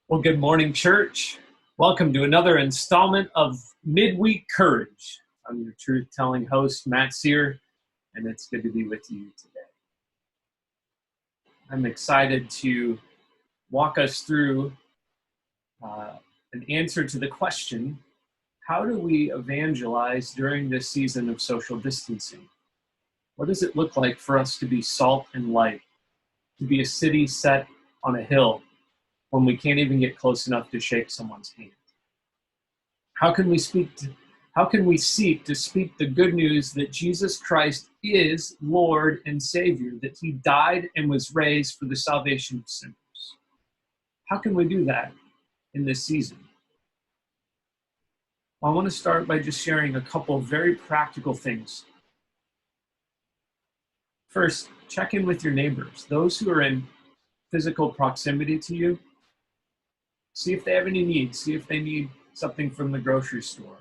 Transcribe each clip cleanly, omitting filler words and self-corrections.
Well, good morning, church. Welcome to another installment of Midweek Courage. I'm your truth-telling host, Matt Sear, and it's good to be with you today. I'm excited to walk us through an answer to the question, how do we evangelize during this season of social distancing? What does it look like for us to be salt and light, to be a city set on a hill, when we can't even get close enough to shake someone's hand? How can we seek to speak the good news that Jesus Christ is Lord and Savior, that he died and was raised for the salvation of sinners? How can we do that in this season? Well, I want to start by just sharing a couple of very practical things. First, check in with your neighbors, those who are in physical proximity to you. See if they have any needs. See if they need something from the grocery store.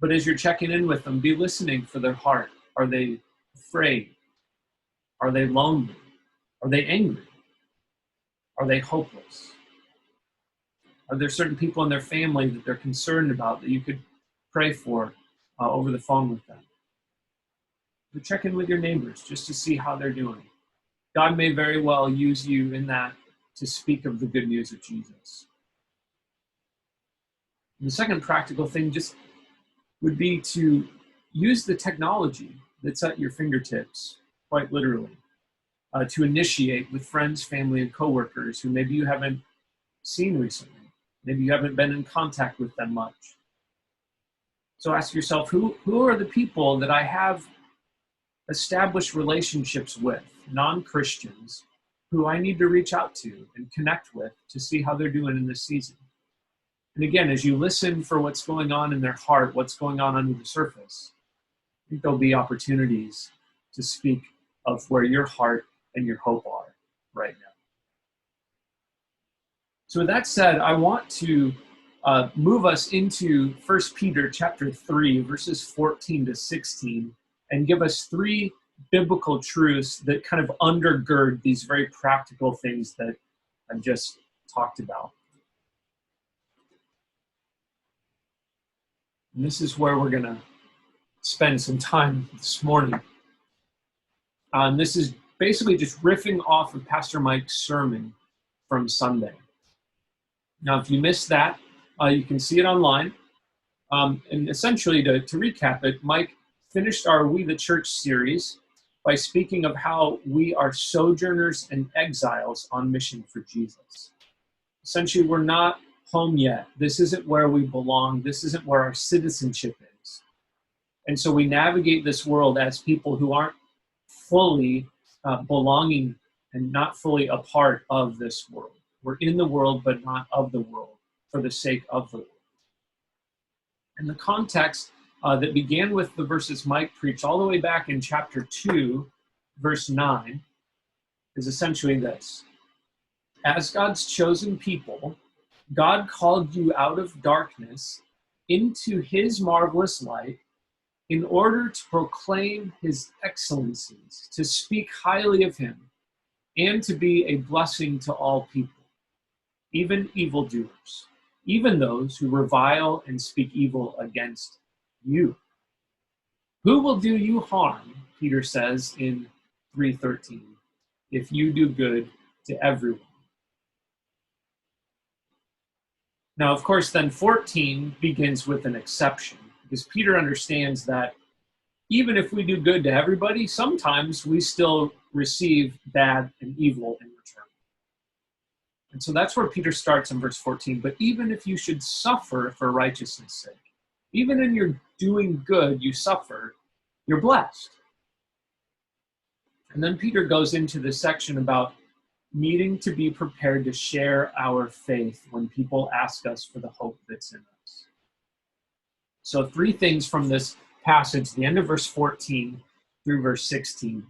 But as you're checking in with them, be listening for their heart. Are they afraid? Are they lonely? Are they angry? Are they hopeless? Are there certain people in their family that they're concerned about that you could pray for over the phone with them? But check in with your neighbors just to see how they're doing. God may very well use you in that to speak of the good news of Jesus. And the second practical thing just would be to use the technology that's at your fingertips, quite literally, to initiate with friends, family, and coworkers who maybe you haven't seen recently. Maybe you haven't been in contact with them much. So ask yourself, who are the people that I have established relationships with, non-Christians, who I need to reach out to and connect with to see how they're doing in this season? And again, as you listen for what's going on in their heart, what's going on under the surface, I think there'll be opportunities to speak of where your heart and your hope are right now. So with that said, I want to move us into 1 Peter chapter 3, verses 14 to 16, and give us three biblical truths that kind of undergird these very practical things that I've just talked about. And this is where we're going to spend some time this morning. This is basically just riffing off of Pastor Mike's sermon from Sunday. Now, if you missed that, you can see it online. And essentially, to recap it, Mike finished our We the Church series by speaking of how we are sojourners and exiles on mission for Jesus. Essentially, we're not home yet. This isn't where we belong. This isn't where our citizenship is. And so we navigate this world as people who aren't fully belonging and not fully a part of this world. We're in the world, but not of the world for the sake of the world. And the context that began with the verses Mike preached all the way back in chapter 2, verse 9, is essentially this. As God's chosen people, God called you out of darkness into his marvelous light in order to proclaim his excellencies, to speak highly of him, and to be a blessing to all people, even evildoers, even those who revile and speak evil against you. Who will do you harm, Peter says in 3:13, if you do good to everyone? Now, of course, then 14 begins with an exception, because Peter understands that even if we do good to everybody, sometimes we still receive bad and evil in return. And so that's where Peter starts in verse 14. But even if you should suffer for righteousness' sake, even in your doing good, you suffer, you're blessed. And then Peter goes into this section about needing to be prepared to share our faith when people ask us for the hope that's in us. So three things from this passage, the end of verse 14 through verse 16,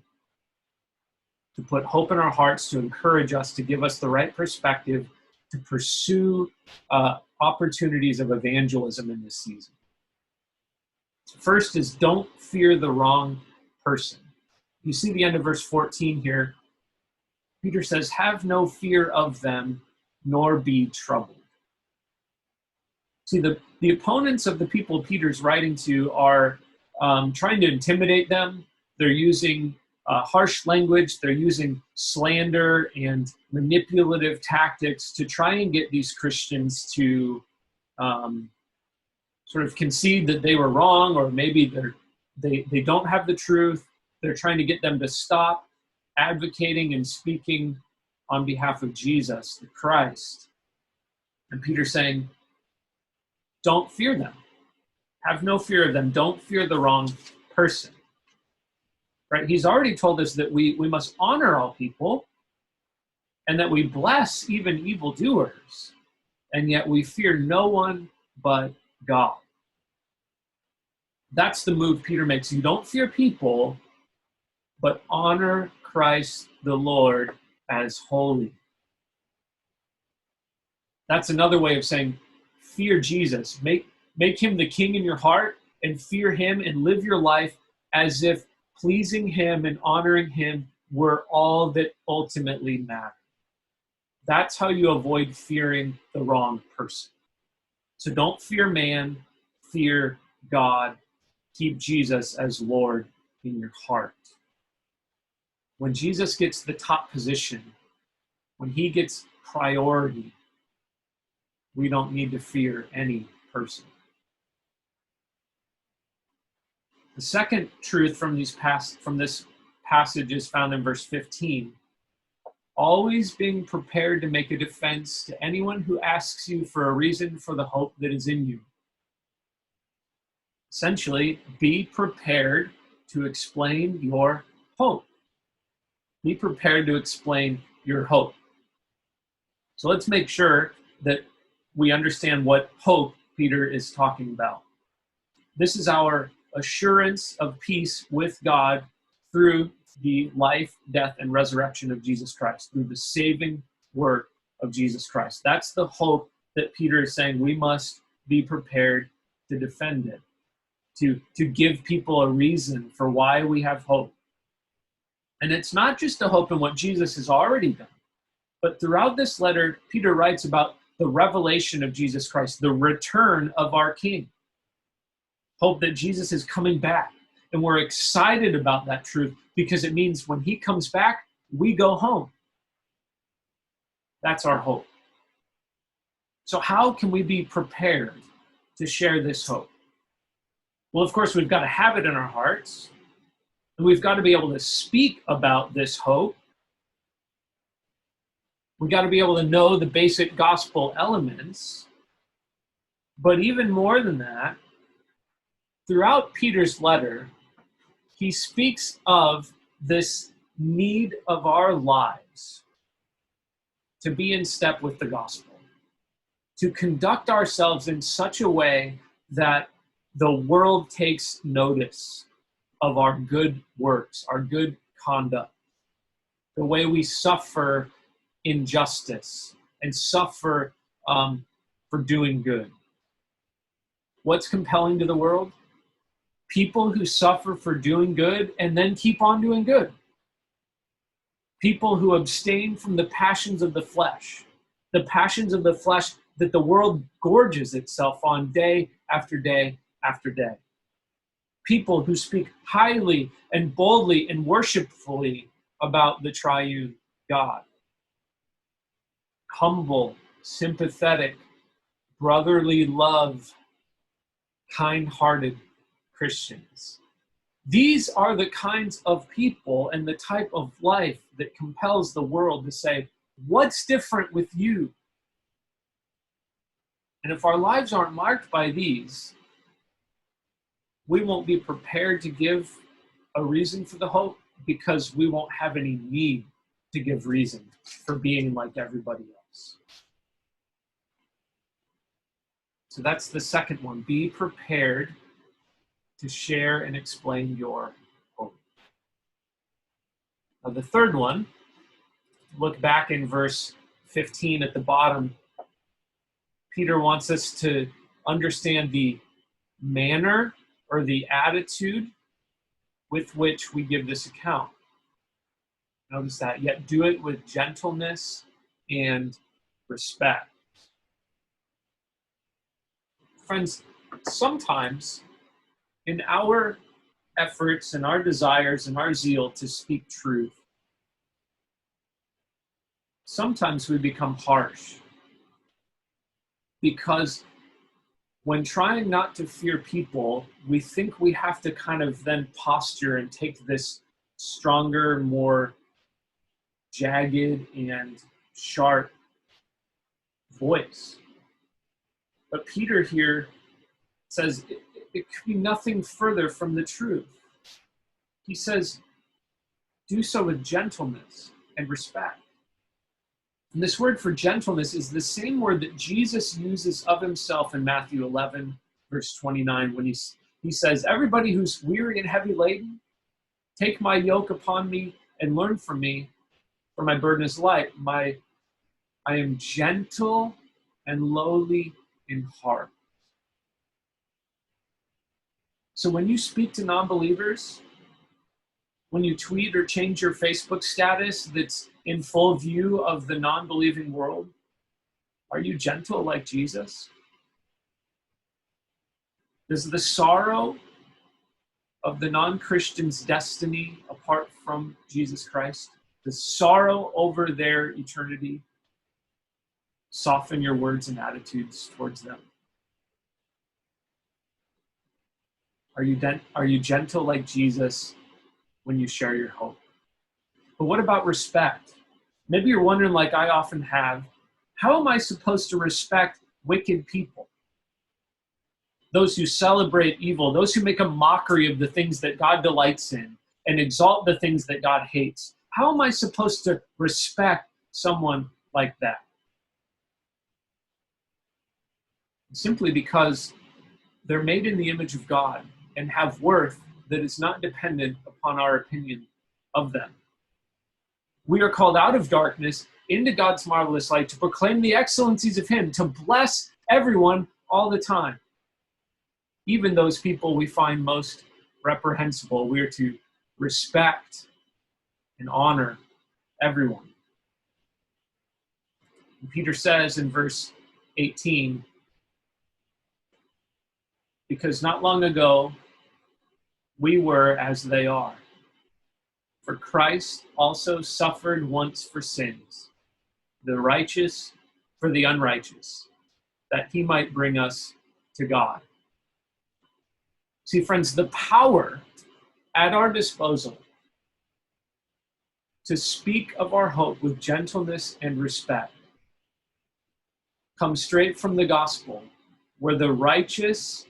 to put hope in our hearts, to encourage us, to give us the right perspective, to pursue opportunities of evangelism in this season. First is don't fear the wrong person. You see the end of verse 14 here. Peter says, have no fear of them, nor be troubled. See, the opponents of the people Peter's writing to are trying to intimidate them. They're using harsh language. They're using slander and manipulative tactics to try and get these Christians to sort of concede that they were wrong, or maybe they don't have the truth. They're trying to get them to stop advocating and speaking on behalf of Jesus, the Christ. And Peter's saying, don't fear them. Have no fear of them. Don't fear the wrong person. Right? He's already told us that we must honor all people and that we bless even evildoers, and yet we fear no one but God. That's the move Peter makes. You don't fear people, but honor Christ the Lord as holy. That's another way of saying fear Jesus. Make him the king in your heart and fear him and live your life as if pleasing him and honoring him were all that ultimately mattered. That's how you avoid fearing the wrong person. So don't fear man, fear God. Keep Jesus as Lord in your heart. When Jesus gets the top position, when he gets priority, we don't need to fear any person. The second truth from this passage is found in verse 15. Always being prepared to make a defense to anyone who asks you for a reason for the hope that is in you. Essentially, be prepared to explain your hope. Be prepared to explain your hope. So let's make sure that we understand what hope Peter is talking about. This is our assurance of peace with God through the life, death, and resurrection of Jesus Christ, through the saving work of Jesus Christ. That's the hope that Peter is saying we must be prepared to defend it, to give people a reason for why we have hope. And it's not just a hope in what Jesus has already done, but throughout this letter, Peter writes about the revelation of Jesus Christ, the return of our King. Hope that Jesus is coming back. And we're excited about that truth because it means when he comes back, we go home. That's our hope. So how can we be prepared to share this hope? Well, of course, we've got to have it in our hearts. And we've got to be able to speak about this hope. We've got to be able to know the basic gospel elements. But even more than that, throughout Peter's letter, he speaks of this need of our lives to be in step with the gospel, to conduct ourselves in such a way that the world takes notice of our good works, our good conduct, the way we suffer injustice and suffer for doing good. What's compelling to the world? People who suffer for doing good and then keep on doing good. People who abstain from the passions of the flesh that the world gorges itself on day after day after day. People who speak highly and boldly and worshipfully about the triune God. Humble, sympathetic, brotherly love, kind-hearted Christians. These are the kinds of people and the type of life that compels the world to say, what's different with you? And if our lives aren't marked by these, we won't be prepared to give a reason for the hope because we won't have any need to give reason for being like everybody else. So that's the second one. Be prepared to share and explain your hope. Now the third one, look back in verse 15 at the bottom. Peter wants us to understand the manner or the attitude with which we give this account. Notice that, yet do it with gentleness and respect. Friends, sometimes in our efforts and our desires and our zeal to speak truth, sometimes we become harsh because when trying not to fear people, we think we have to kind of then posture and take this stronger, more jagged and sharp voice. But Peter here says it could be nothing further from the truth. He says, do so with gentleness and respect. And this word for gentleness is the same word that Jesus uses of himself in Matthew 11, verse 29, when he says, everybody who's weary and heavy laden, take my yoke upon me and learn from me, for my burden is light. I am gentle and lowly in heart. So when you speak to non-believers, when you tweet or change your Facebook status that's in full view of the non-believing world, are you gentle like Jesus? Does the sorrow of the non-Christian's destiny apart from Jesus Christ, the sorrow over their eternity, soften your words and attitudes towards them? Are you gentle like Jesus when you share your hope? But what about respect? Maybe you're wondering, like I often have, how am I supposed to respect wicked people? Those who celebrate evil, those who make a mockery of the things that God delights in and exalt the things that God hates. How am I supposed to respect someone like that? Simply because they're made in the image of God and have worth that is not dependent upon our opinion of them. We are called out of darkness into God's marvelous light to proclaim the excellencies of him, to bless everyone all the time. Even those people we find most reprehensible, we are to respect and honor everyone. And Peter says in verse 18, because not long ago we were as they are. For Christ also suffered once for sins, the righteous for the unrighteous, that he might bring us to God. See, friends, the power at our disposal to speak of our hope with gentleness and respect comes straight from the gospel, where the righteous,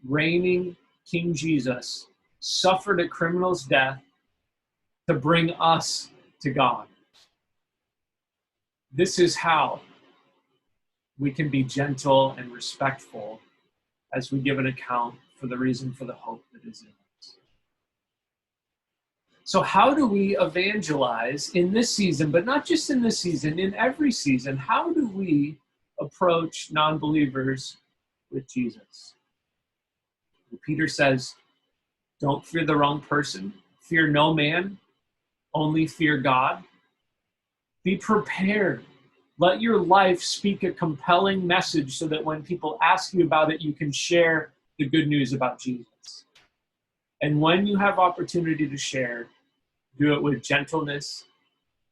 reigning King Jesus suffered a criminal's death to bring us to God. This is how we can be gentle and respectful as we give an account for the reason for the hope that is in us. So how do we evangelize in this season, but not just in this season, in every season? How do we approach non-believers with Jesus? Peter says, don't fear the wrong person. Fear no man, only fear God. Be prepared. Let your life speak a compelling message so that when people ask you about it, you can share the good news about Jesus. And when you have opportunity to share, do it with gentleness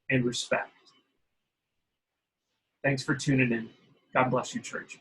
and respect. Thanks for tuning in. God bless you, church.